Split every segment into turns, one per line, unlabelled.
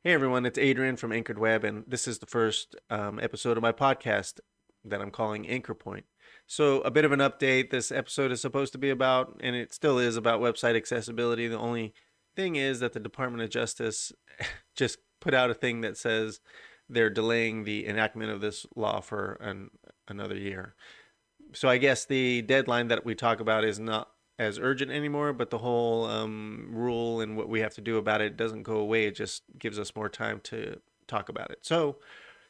Hey everyone, it's Adrian from Anchored Web, and this is the first episode of my podcast that I'm calling Anchor Point. So, a bit of an update. This episode is supposed to be about, and it still is about website accessibility. The only thing is that the Department of Justice just put out a thing that says they're delaying the enactment of this law for another year. So I guess the deadline that we talk about is not as urgent anymore, but the whole rule and what we have to do about it doesn't go away. It just gives us more time to talk about it. So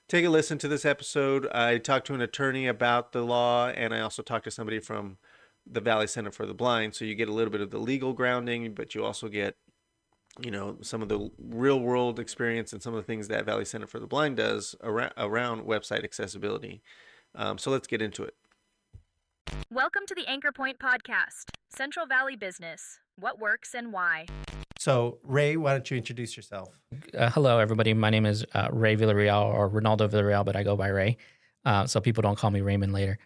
take a listen to this episode. I talked to an attorney about the law, and I also talked to somebody from the Valley Center for the Blind. So you get a little bit of the legal grounding, but you also get, some of the real world experience and some of the things that Valley Center for the Blind does around website accessibility. So let's get into it.
Welcome to the Anchor Point podcast, Central Valley Business. What works and why?
So, Ray, why don't you introduce yourself?
Hello, everybody. My name is Ray Villarreal or Ronaldo Villarreal, but I go by Ray. So people don't call me Raymond later.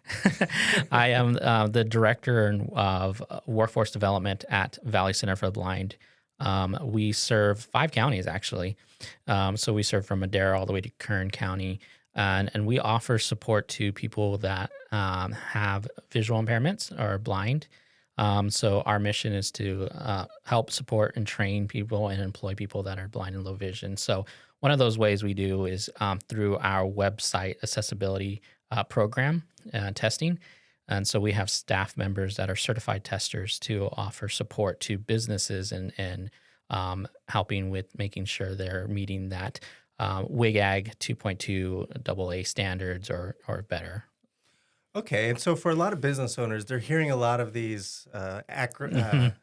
I am the director of workforce development at Valley Center for the Blind. We serve 5 counties, actually. So we serve from Madera all the way to Kern County. And we offer support to people that have visual impairments or are blind. So our mission is to help support and train people and employ people that are blind and low vision. So one of those ways we do is through our website accessibility program testing. And so we have staff members that are certified testers to offer support to businesses and helping with making sure they're meeting that WCAG 2.2 AA standards or better.
Okay, and so for a lot of business owners, they're hearing a lot of these acronyms.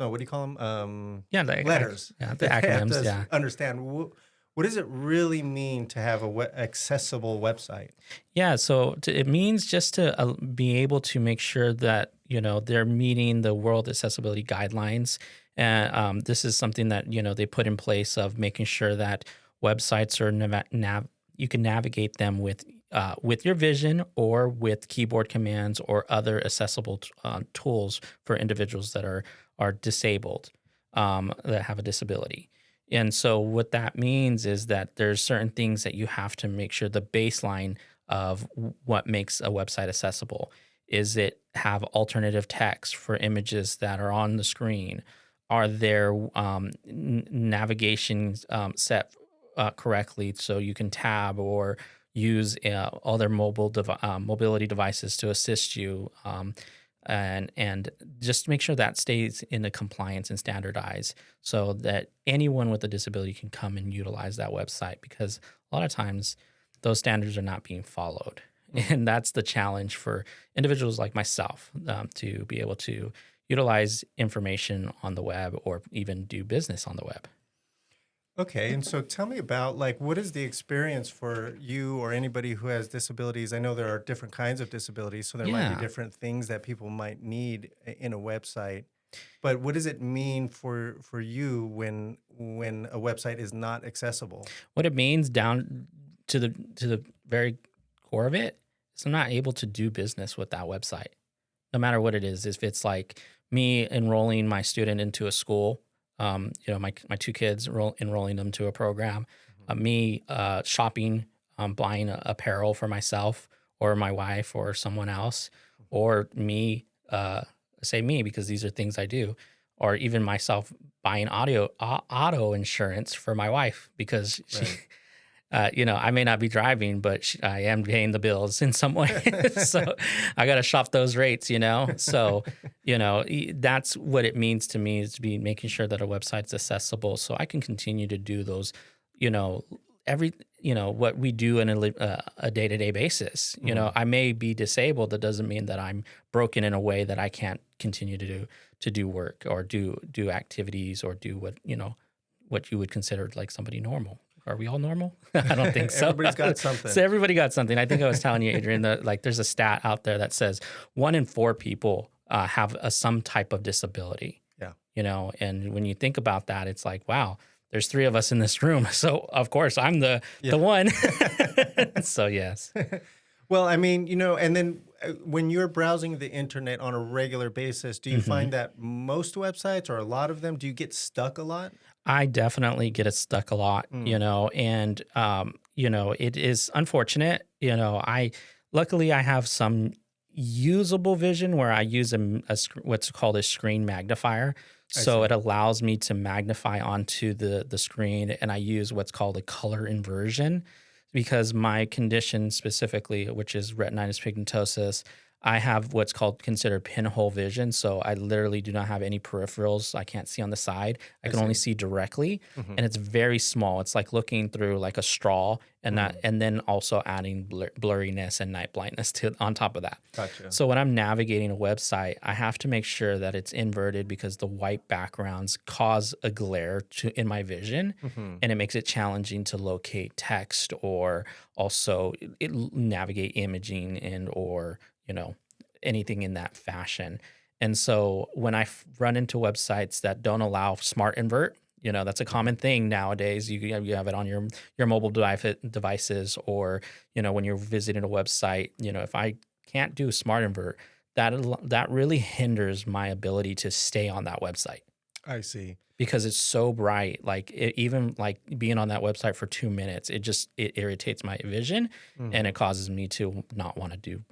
No, what do you call them? Letters.
The
They have
acronyms.
to
Yeah.
understand what does it really mean to have a accessible website?
Yeah, so it means just to be able to make sure that they're meeting the World Accessibility Guidelines, and this is something that they put in place of making sure that websites are you can navigate them with your vision or with keyboard commands or other accessible tools for individuals that are disabled, that have a disability. And so what that means is that there's certain things that you have to make sure the baseline of what makes a website accessible. Is it have alternative text for images that are on the screen? Are there navigation set correctly so you can tab or use other mobility devices to assist you? And just make sure that stays in the compliance and standardized so that anyone with a disability can come and utilize that website, because a lot of times those standards are not being followed. And that's the challenge for individuals like myself, to be able to utilize information on the web or even do business on the web.
Okay, and so tell me about what is the experience for you or anybody who has disabilities? I know there are different kinds of disabilities, so there might
Yeah.
be different things that people might need in a website. But what does it mean for you when a website is not accessible?
What it means down to the very core of it is I'm not able to do business with that website, no matter what it is. If it's like me enrolling my student into a school, my 2 kids enrolling them to a program, me shopping, buying apparel for myself or my wife or someone else, or me, say me because these are things I do, or even myself buying auto insurance for my wife because she,
Right.
I may not be driving, but I am paying the bills in some way. So I got to shop those rates. So, that's what it means to me, is to be making sure that a website's accessible so I can continue to do those, what we do on a day-to-day basis. I may be disabled. That doesn't mean that I'm broken in a way that I can't continue to do work or do activities or do what you would consider like somebody normal. Are we all normal? I don't think so.
Everybody's got something.
So everybody got something. I think I was telling you, Adrian, that there's a stat out there that says 1 in 4 people have some type of disability.
Yeah.
And when you think about that, it's like, wow, there's 3 of us in this room. So of course I'm the one. So yes.
Well, I mean, and then when you're browsing the internet on a regular basis, do you find that most websites or a lot of them, do you get stuck a lot?
I definitely get it stuck a lot, and it is unfortunate. Luckily I have some usable vision where I use what's called a screen magnifier.
I
So
see.
it allows me to magnify onto the screen, and I use what's called a color inversion because my condition specifically, which is retinitis pigmentosus, I have what's called considered pinhole vision. So I literally do not have any peripherals. I can't see on the side. I
I
can only
see.
see directly,
Hmm.
and it's very small. It's like looking through like a straw, and
Mm.
and then also adding blurriness and night blindness to on top of that.
Gotcha.
So when I'm navigating a website, I have to make sure that it's inverted because the white backgrounds cause a glare in my vision,
Hmm.
and it makes it challenging to locate text or also navigate imaging and or anything in that fashion. And so when I run into websites that don't allow smart invert, that's a common thing nowadays. You have it on your mobile devices, or when you're visiting a website. If I can't do smart invert, that really hinders my ability to stay on that website
I see.
because it's so bright. Like even like being on that website for 2 minutes, it irritates my vision, and it
Mhm.
causes me to not want to do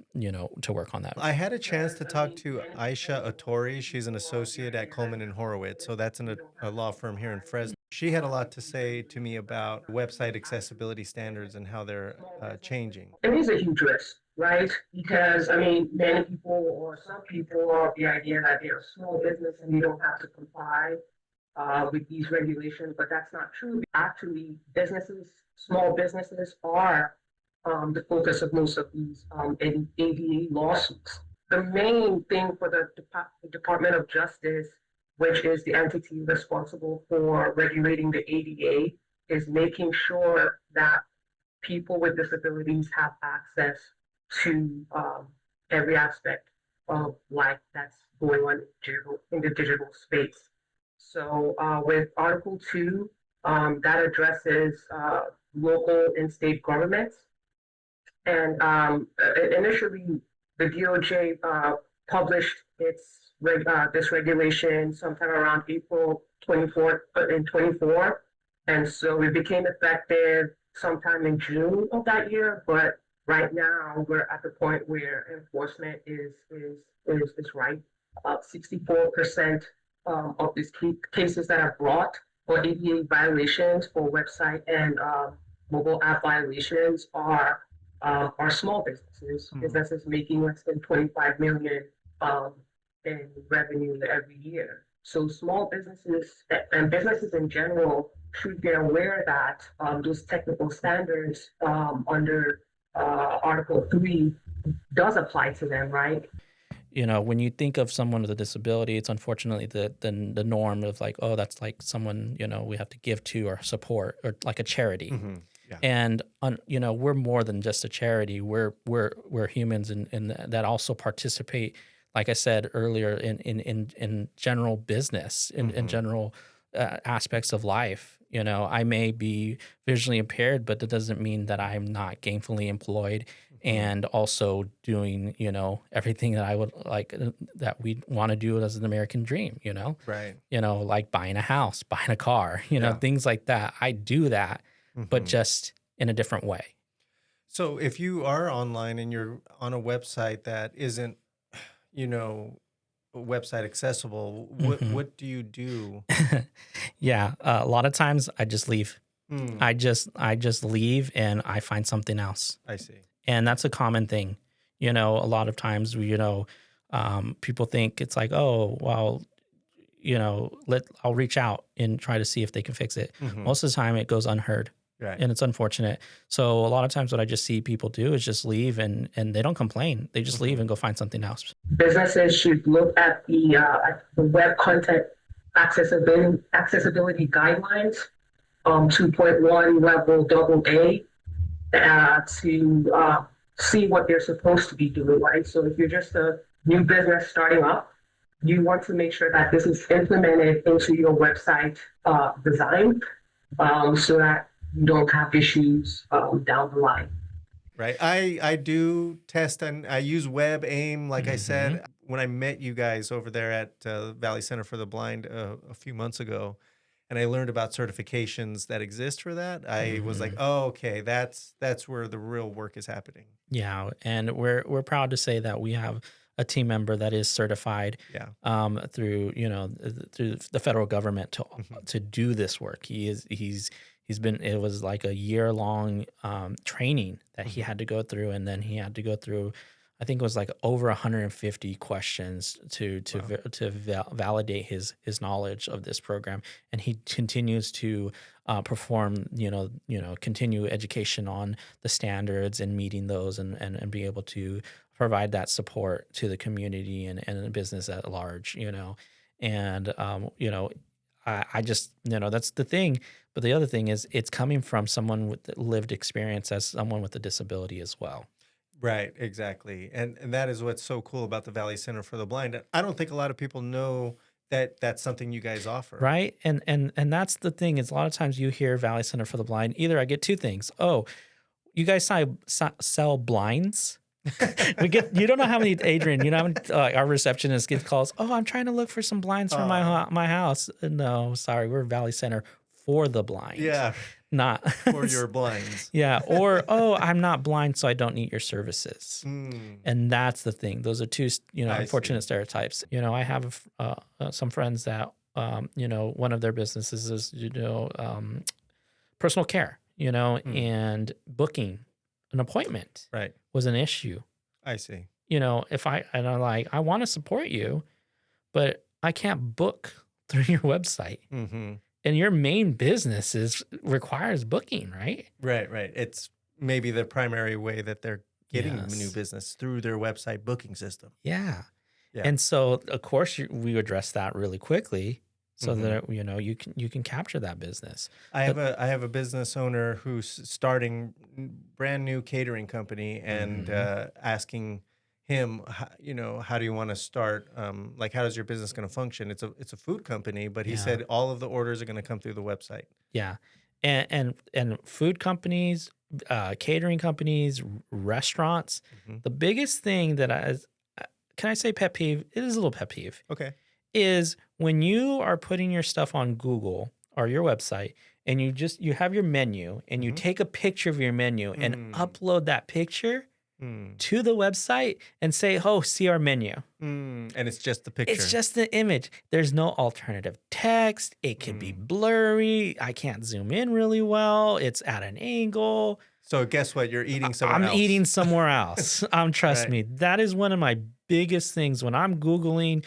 to work on that.
I had a chance to talk to Aisha Otori. She's an associate at Coleman and Horowitz. So that's a law firm here in Fresno. She had a lot to say to me about website accessibility standards and how they're changing.
It is a huge risk, right? Because I mean, many people or some people are of the idea that they're a small business and you don't have to comply with these regulations, but that's not true. Actually, small businesses are the focus of most of these ADA lawsuits. The main thing for the Department of Justice, which is the entity responsible for regulating the ADA, is making sure that people with disabilities have access to every aspect of life that's going on in the digital space. So with Article 2, that addresses local and state governments. And initially, the DOJ published this regulation sometime around April 24th in 24. And so it became effective sometime in June of that year. But right now, we're at the point where enforcement is right. About 64% of these cases that are brought for ADA violations for website and mobile app violations are small businesses,
Mhm.
businesses making less than 25 million um, in revenue every year. So small businesses and businesses in general should be aware that those technical standards under Article 3 does apply to them, right?
When you think of someone with a disability, it's unfortunately the norm of like, oh, that's like someone we have to give to or support, or like a charity.
Mhm. Yeah.
And we're more than just a charity. We're humans, and that also participate, like I said earlier, in general business, in
Mhm.
general aspects of life. I may be visually impaired, but that doesn't mean that I'm not gainfully employed
Mhm.
and also doing everything that I would like that we want to do as an American dream.
Right.
Like buying a house, buying a car,
Yeah.
things like that. I do that, but
Mhm.
just in a different way.
So if you are online and you're on a website that isn't, you know, website accessible,
Hmm.
what do you do?
Yeah, a lot of times I just leave.
Mm,
I just leave and I find something else,
I see.
and that's a common thing. A lot of times people think it's like, oh, well, I'll reach out and try to see if they can fix it.
Hmm.
Most of the time, it goes unheard,
Right.
and it's unfortunate. So a lot of times, what I just see people do is just leave, and they don't complain. They just leave
Hmm.
and go find something else.
Businesses should look at the web content accessibility guidelines, 2.1 level double A, to see what they're supposed to be doing, right? So if you're just a new business starting up, you want to make sure that this is implemented into your website design, so that you don't have issues down the line.
Right. I do test and I use web aim, like I
Mhm.
said, when I met you guys over there at Valley Center for the Blind a few months ago. and I learned about certifications that exist for that, I was like, oh, okay, that's where the real work is happening.
Yeah, and we're proud to say that we have a team member that is certified through through the federal government to do this work. He's been, it was like a year-long training that he had to go through, and then he had to go through, I think it was like over 150 questions to validate his knowledge of this program, and he continues to perform, continue education on the standards and meeting those, and be able to provide that support to the community and the business at large, and I just, that's the thing. But the other thing is, it's coming from someone with lived experience as someone with a disability as well.
Right, exactly. And that is what's so cool about the Valley Center for the Blind. I don't think a lot of people know that that's something you guys offer.
Right. And that's the thing, is a lot of times you hear Valley Center for the Blind, either I get two things. Oh, you guys sell blinds? You don't know how many, Adrian, how many our receptionist gets calls. Oh, I'm trying to look for some blinds for my house. No, sorry, we're Valley Center for the blind.
Yeah.
Not
for your blinds.
Yeah. Or, oh, I'm not blind, so I don't need your services. And that's the thing. Those are two, unfortunate stereotypes. I have some friends that, one of their businesses is, personal care, and booking an appointment was an issue.
I see.
I'm like, I want to support you, but I can't book through your website. And your main business requires booking, right?
Right. It's maybe the primary way that they're getting new business, through their website booking system.
Yeah. And so, of course, we address that really quickly, so that you can capture that business.
I have a business owner who's starting brand new catering company, and asking him, how do you want to start? Like, how is your business going to function? It's a food company, but he said all of the orders are going to come through the website.
Yeah, and food companies, catering companies, restaurants. The biggest thing that can I say pet peeve? It is a little pet peeve.
Okay.
Is when you are putting your stuff on Google or your website, and you have your menu, and you take a picture of your menu and upload that picture to the website and say, oh, see our menu.
And it's just the picture.
It's just the image. There's no alternative text. It can be blurry. I can't zoom in really well. It's at an angle.
So guess what? You're eating somewhere else.
I'm eating somewhere else. Trust me. That is one of my biggest things when I'm Googling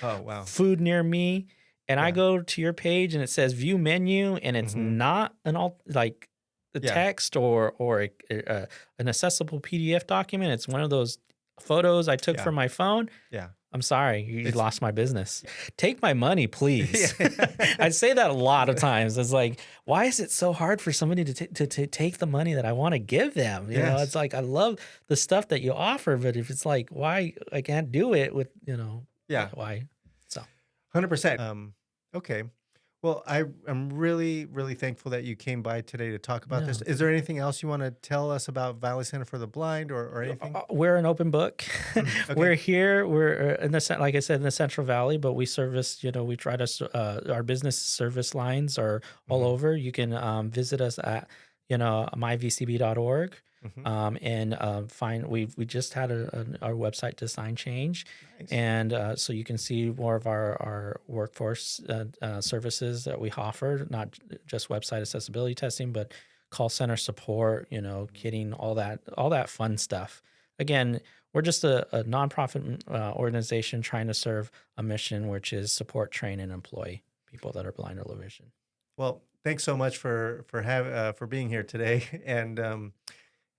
food near me, and I go to your page and it says view menu, and it's not the text or an accessible PDF document. It's one of those photos I took from my phone.
Yeah.
I'm sorry, you lost my business. Take my money, please. I say that a lot of times. It's like, why is it so hard for somebody to take the money that I want to give them? You know, it's like, I love the stuff that you offer, but if it's like, why I can't do it with, why? So
100%. Okay. Well, I'm really, really thankful that you came by today to talk about this. Is there anything else you want to tell us about Valley Center for the Blind or anything?
We're an open book. Okay. We're here. We're in like I said, in the Central Valley, but we service, we try to, our business service lines are all over. You can visit us at, myvcb.org. And we just had our website design change. Nice. And so you can see more of our workforce services that we offer, not just website accessibility testing, but call center support, kitting, all that fun stuff. Again, we're just a nonprofit organization trying to serve a mission, which is support, train, and employ people that are blind or low vision.
Well, thanks so much for being here today, and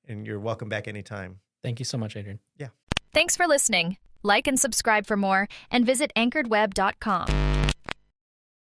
you're welcome back anytime.
Thank you so much, Adrian.
Yeah.
Thanks for listening. Like and subscribe for more, and visit anchoredweb.com.